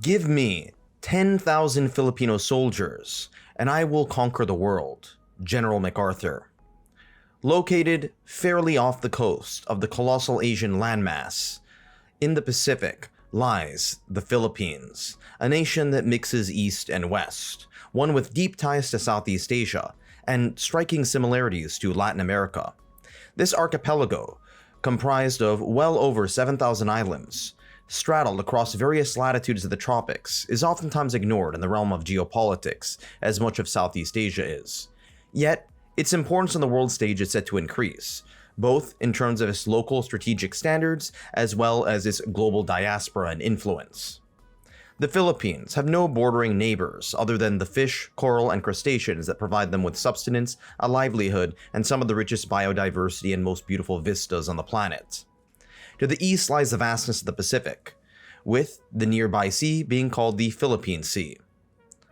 Give me 10,000 Filipino soldiers, and I will conquer the world. General MacArthur. Located fairly off the coast of the colossal Asian landmass, in the Pacific lies the Philippines, a nation that mixes East and West, one with deep ties to Southeast Asia and striking similarities to Latin America. This archipelago, comprised of well over 7,000 islands, straddled across various latitudes of the tropics, is oftentimes ignored in the realm of geopolitics, as much of Southeast Asia is. Yet, its importance on the world stage is set to increase, both in terms of its local strategic standards as well as its global diaspora and influence. The Philippines have no bordering neighbors other than the fish, coral, and crustaceans that provide them with subsistence, a livelihood, and some of the richest biodiversity and most beautiful vistas on the planet. To the east lies the vastness of the Pacific, with the nearby sea being called the Philippine Sea.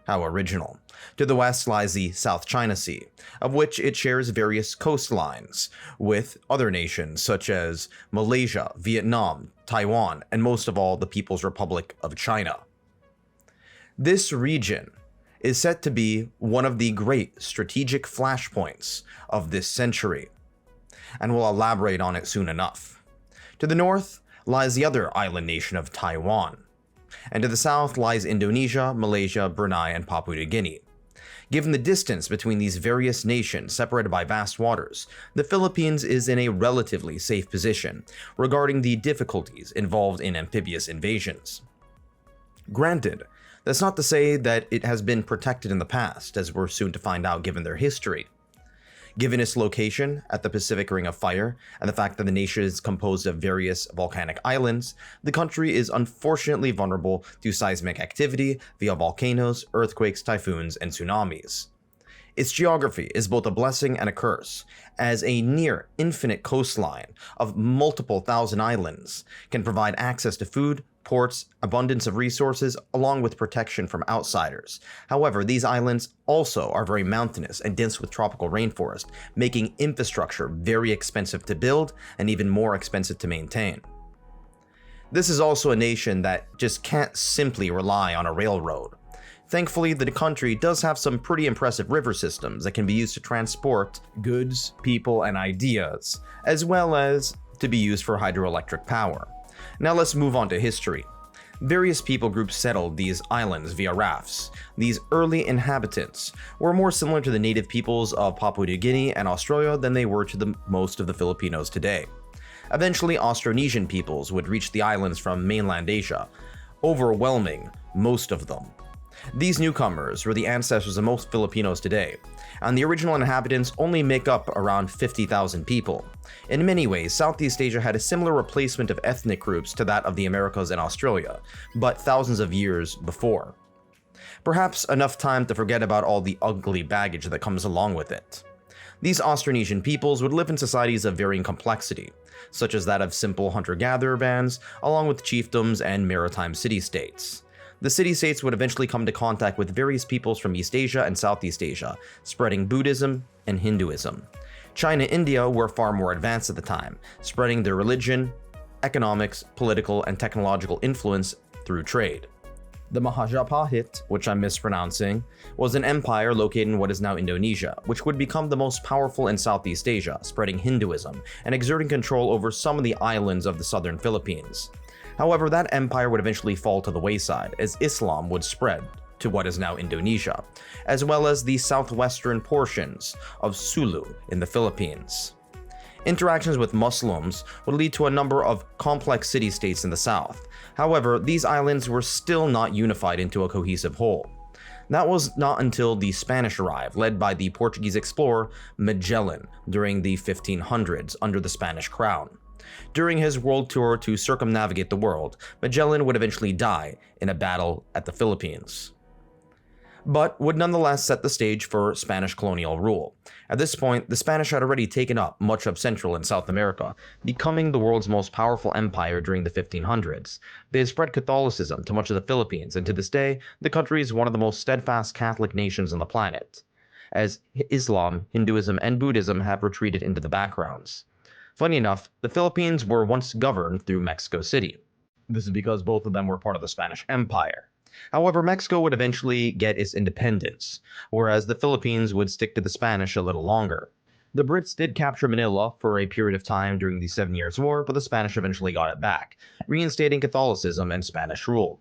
How original. To the west lies the South China Sea, of which it shares various coastlines with other nations such as Malaysia, Vietnam, Taiwan, and most of all the People's Republic of China. This region is set to be one of the great strategic flashpoints of this century, and we'll elaborate on it soon enough. To the north lies the other island nation of Taiwan, and to the south lies Indonesia, Malaysia, Brunei, and Papua New Guinea. Given the distance between these various nations separated by vast waters, the Philippines is in a relatively safe position regarding the difficulties involved in amphibious invasions. Granted, that's not to say that it has been protected in the past, as we're soon to find out given their history. Given its location at the Pacific Ring of Fire and the fact that the nation is composed of various volcanic islands, the country is unfortunately vulnerable to seismic activity via volcanoes, earthquakes, typhoons, and tsunamis. Its geography is both a blessing and a curse, as a near infinite coastline of multiple thousand islands can provide access to food, ports, abundance of resources, along with protection from outsiders. However, these islands also are very mountainous and dense with tropical rainforest, making infrastructure very expensive to build and even more expensive to maintain. This is also a nation that just can't simply rely on a railroad. Thankfully, the country does have some pretty impressive river systems that can be used to transport goods, people, and ideas, as well as to be used for hydroelectric power. Now let's move on to history. Various people groups settled these islands via rafts. These early inhabitants were more similar to the native peoples of Papua New Guinea and Australia than they were to most of the Filipinos today. Eventually, Austronesian peoples would reach the islands from mainland Asia, overwhelming most of them. These newcomers were the ancestors of most Filipinos today, and the original inhabitants only make up around 50,000 people. In many ways, Southeast Asia had a similar replacement of ethnic groups to that of the Americas and Australia, but thousands of years before. Perhaps enough time to forget about all the ugly baggage that comes along with it. These Austronesian peoples would live in societies of varying complexity, such as that of simple hunter-gatherer bands, along with chiefdoms and maritime city-states. The city-states would eventually come to contact with various peoples from East Asia and Southeast Asia, spreading Buddhism and Hinduism. China and India were far more advanced at the time, spreading their religion, economics, political, and technological influence through trade. The Majapahit, which I'm mispronouncing, was an empire located in what is now Indonesia, which would become the most powerful in Southeast Asia, spreading Hinduism and exerting control over some of the islands of the southern Philippines. However, that empire would eventually fall to the wayside as Islam would spread to what is now Indonesia, as well as the southwestern portions of Sulu in the Philippines. Interactions with Muslims would lead to a number of complex city-states in the south. However, these islands were still not unified into a cohesive whole. That was not until the Spanish arrived, led by the Portuguese explorer Magellan during the 1500s under the Spanish crown. During his world tour to circumnavigate the world, Magellan would eventually die in a battle at the Philippines, but would nonetheless set the stage for Spanish colonial rule. At this point, the Spanish had already taken up much of Central and South America, becoming the world's most powerful empire during the 1500s. They had spread Catholicism to much of the Philippines, and to this day, the country is one of the most steadfast Catholic nations on the planet, as Islam, Hinduism, and Buddhism have retreated into the backgrounds. Funny enough, the Philippines were once governed through Mexico City. This is because both of them were part of the Spanish Empire. However, Mexico would eventually get its independence, whereas the Philippines would stick to the Spanish a little longer. The Brits did capture Manila for a period of time during the Seven Years' War, but the Spanish eventually got it back, reinstating Catholicism and Spanish rule.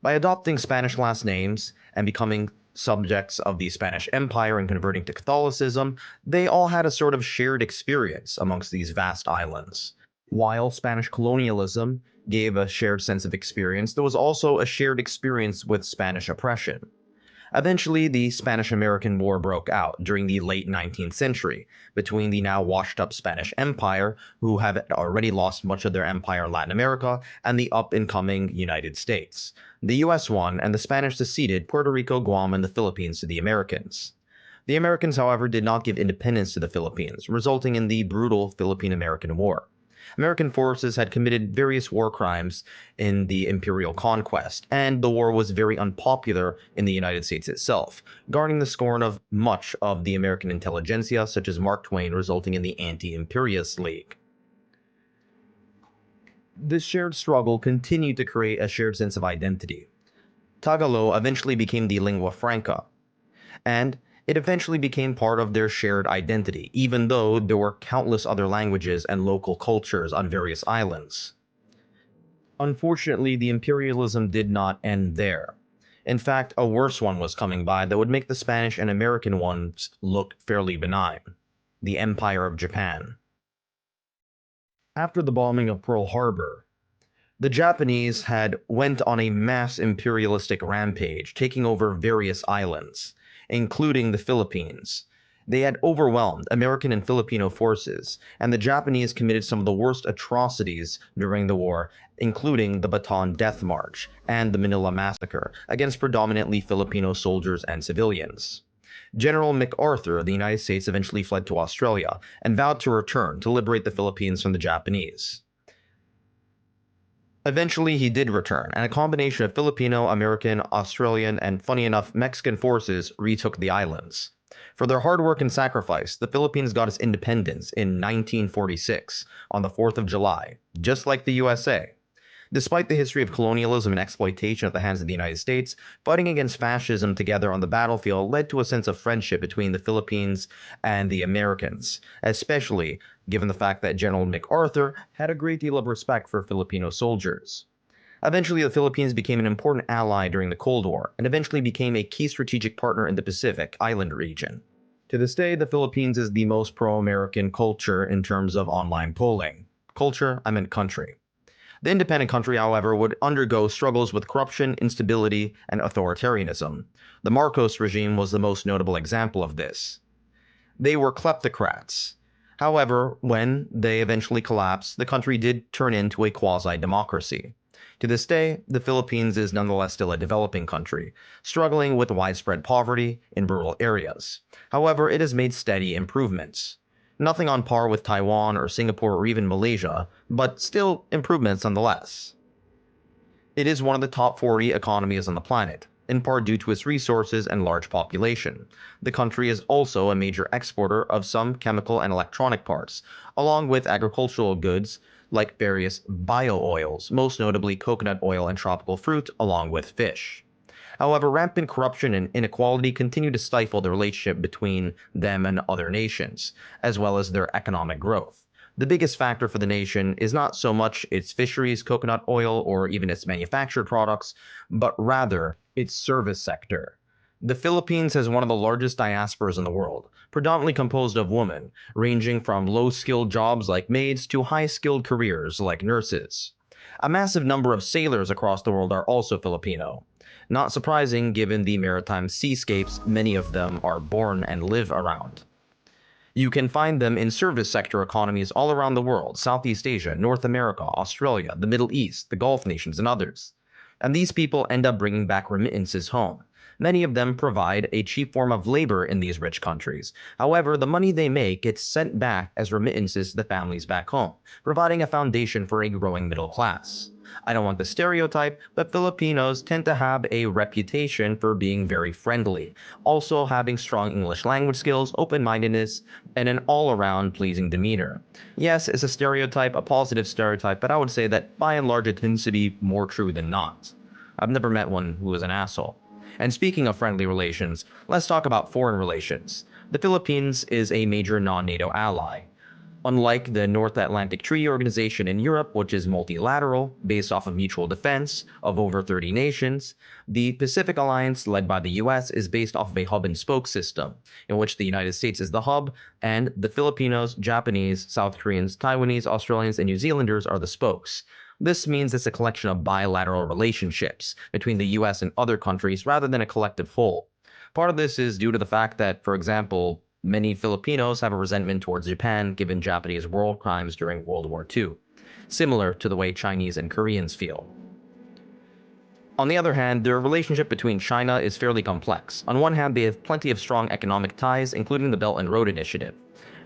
By adopting Spanish last names and becoming subjects of the Spanish Empire and converting to Catholicism, they all had a sort of shared experience amongst these vast islands. While Spanish colonialism gave a shared sense of experience, there was also a shared experience with Spanish oppression. Eventually, the Spanish American War broke out during the late 19th century between the now washed up Spanish Empire, who had already lost much of their empire in Latin America, and the up and coming United States. The US won, and the Spanish seceded Puerto Rico, Guam, and the Philippines to the Americans. The Americans, however, did not give independence to the Philippines, resulting in the brutal Philippine American War. American forces had committed various war crimes in the imperial conquest, and the war was very unpopular in the United States itself, garnering the scorn of much of the American intelligentsia, such as Mark Twain, resulting in the Anti-Imperialist League. This shared struggle continued to create a shared sense of identity. Tagalog eventually became the lingua franca, and it eventually became part of their shared identity, even though there were countless other languages and local cultures on various islands. Unfortunately, the imperialism did not end there. In fact, a worse one was coming by that would make the Spanish and American ones look fairly benign: the Empire of Japan. After the bombing of Pearl Harbor, the Japanese had went on a mass imperialistic rampage, taking over various islands, including the Philippines. They had overwhelmed American and Filipino forces, and the Japanese committed some of the worst atrocities during the war, including the Bataan Death March and the Manila Massacre against predominantly Filipino soldiers and civilians. General MacArthur of the United States eventually fled to Australia and vowed to return to liberate the Philippines from the Japanese. Eventually, he did return, and a combination of Filipino, American, Australian, and funny enough, Mexican forces retook the islands. For their hard work and sacrifice, the Philippines got its independence in 1946 on the 4th of July, just like the USA. Despite the history of colonialism and exploitation at the hands of the United States, fighting against fascism together on the battlefield led to a sense of friendship between the Philippines and the Americans, especially given the fact that General MacArthur had a great deal of respect for Filipino soldiers. Eventually, the Philippines became an important ally during the Cold War and eventually became a key strategic partner in the Pacific Island region. To this day, the Philippines is the most pro-American culture in terms of online polling. Culture, I meant country. The independent country, however, would undergo struggles with corruption, instability, and authoritarianism. The Marcos regime was the most notable example of this. They were kleptocrats. However, when they eventually collapsed, the country did turn into a quasi-democracy. To this day, the Philippines is nonetheless still a developing country, struggling with widespread poverty in rural areas. However, it has made steady improvements. Nothing on par with Taiwan or Singapore or even Malaysia, but still improvements nonetheless. It is one of the top 40 economies on the planet, in part due to its resources and large population. The country is also a major exporter of some chemical and electronic parts, along with agricultural goods like various bio-oils, most notably coconut oil and tropical fruit, along with fish. However, rampant corruption and inequality continue to stifle the relationship between them and other nations, as well as their economic growth. The biggest factor for the nation is not so much its fisheries, coconut oil, or even its manufactured products, but rather its service sector. The Philippines has one of the largest diasporas in the world, predominantly composed of women, ranging from low-skilled jobs like maids to high-skilled careers like nurses. A massive number of sailors across the world are also Filipino. Not surprising given the maritime seascapes many of them are born and live around. You can find them in service sector economies all around the world: Southeast Asia, North America, Australia, the Middle East, the Gulf nations, and others. And these people end up bringing back remittances home. Many of them provide a cheap form of labor in these rich countries. However, the money they make gets sent back as remittances to the families back home, providing a foundation for a growing middle class. I don't want the stereotype, but Filipinos tend to have a reputation for being very friendly, also having strong English language skills, open-mindedness, and an all-around pleasing demeanor. Yes, it's a stereotype, a positive stereotype, but I would say that by and large it tends to be more true than not. I've never met one who was an asshole. And speaking of friendly relations, let's talk about foreign relations. The Philippines is a major non-NATO ally. Unlike the North Atlantic Treaty Organization in Europe, which is multilateral, based off of mutual defense of over 30 nations, the Pacific Alliance, led by the US, is based off of a hub and spoke system, in which the United States is the hub, and the Filipinos, Japanese, South Koreans, Taiwanese, Australians, and New Zealanders are the spokes. This means it's a collection of bilateral relationships between the US and other countries rather than a collective whole. Part of this is due to the fact that, for example, many Filipinos have a resentment towards Japan given Japanese war crimes during World War II, similar to the way Chinese and Koreans feel. On the other hand, the relationship between China is fairly complex. On one hand, they have plenty of strong economic ties, including the Belt and Road Initiative.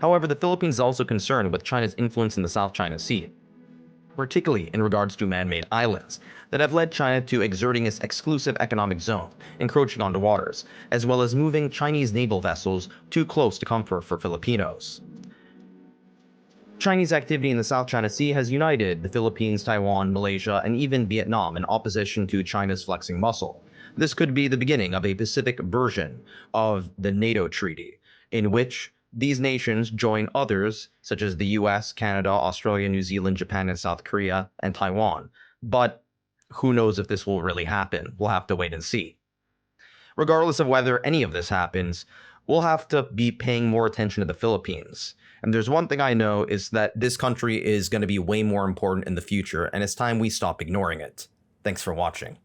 However, the Philippines is also concerned with China's influence in the South China Sea, particularly in regards to man-made islands that have led China to exerting its exclusive economic zone, encroaching onto waters, as well as moving Chinese naval vessels too close to comfort for Filipinos. Chinese activity in the South China Sea has united the Philippines, Taiwan, Malaysia, and even Vietnam in opposition to China's flexing muscle. This could be the beginning of a Pacific version of the NATO treaty, in which these nations join others such as the US, Canada, Australia, New Zealand, Japan, and South Korea, and Taiwan. But who knows if this will really happen? We'll have to wait and see. Regardless of whether any of this happens, we'll have to be paying more attention to the Philippines. And there's one thing I know is that this country is going to be way more important in the future, and it's time we stop ignoring it. Thanks for watching.